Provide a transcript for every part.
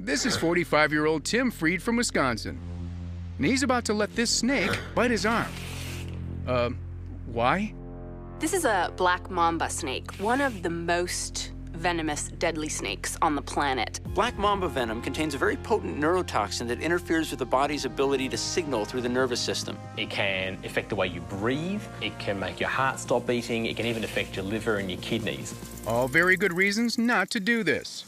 This is 45-year-old Tim Freed from Wisconsin. And he's about to let this snake bite his arm. Why? This is a black mamba snake, one of the most venomous, deadly snakes on the planet. Black mamba venom contains a very potent neurotoxin that interferes with the body's ability to signal through the nervous system. It can affect the way you breathe, it can make your heart stop beating, it can even affect your liver and your kidneys. All very good reasons not to do this.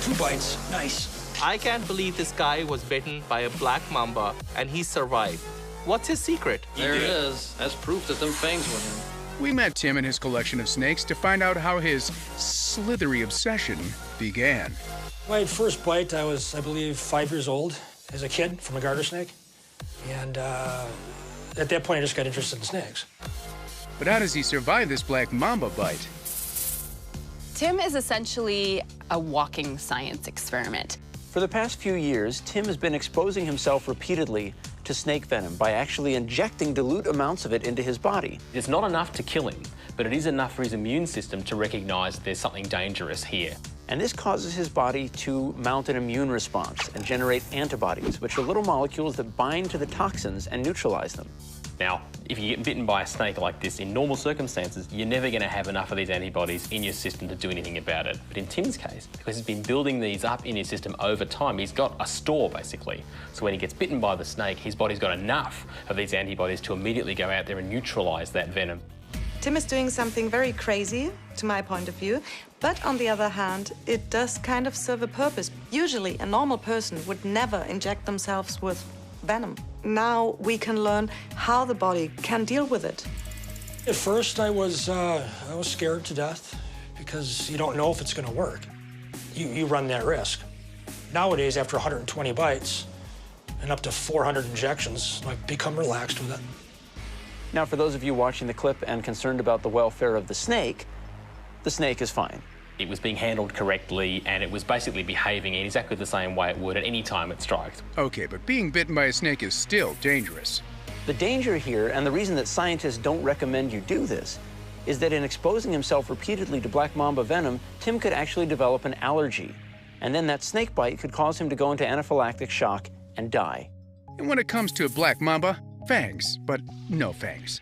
2 bites, nice. I can't believe this guy was bitten by a black mamba and he survived. What's his secret? There it is. That's proof that them fangs were him. We met Tim and his collection of snakes to find out how his slithery obsession began. My first bite, I was, I believe, 5 years old as a kid from a garter snake. And at that point, I just got interested in snakes. But how does he survive this black mamba bite? Tim is essentially a walking science experiment. For the past few years, Tim has been exposing himself repeatedly to snake venom by actually injecting dilute amounts of it into his body. It's not enough to kill him, but it is enough for his immune system to recognize there's something dangerous here. And this causes his body to mount an immune response and generate antibodies, which are little molecules that bind to the toxins and neutralize them. Now, if you get bitten by a snake like this, in normal circumstances, you're never going to have enough of these antibodies in your system to do anything about it. But in Tim's case, because he's been building these up in his system over time, he's got a store, basically. So when he gets bitten by the snake, his body's got enough of these antibodies to immediately go out there and neutralize that venom. Tim is doing something very crazy, to my point of view, but on the other hand, it does kind of serve a purpose. Usually, a normal person would never inject themselves with venom. Now we can learn how the body can deal with it. At first, I was scared to death because you don't know if it's going to work. You run that risk. Nowadays, after 120 bites and up to 400 injections, I've become relaxed with it. Now, for those of you watching the clip and concerned about the welfare of the snake is fine. It was being handled correctly, and it was basically behaving in exactly the same way it would at any time it strikes. Okay, but being bitten by a snake is still dangerous. The danger here, and the reason that scientists don't recommend you do this, is that in exposing himself repeatedly to black mamba venom, Tim could actually develop an allergy. And then that snake bite could cause him to go into anaphylactic shock and die. And when it comes to a black mamba, fangs, but no fangs.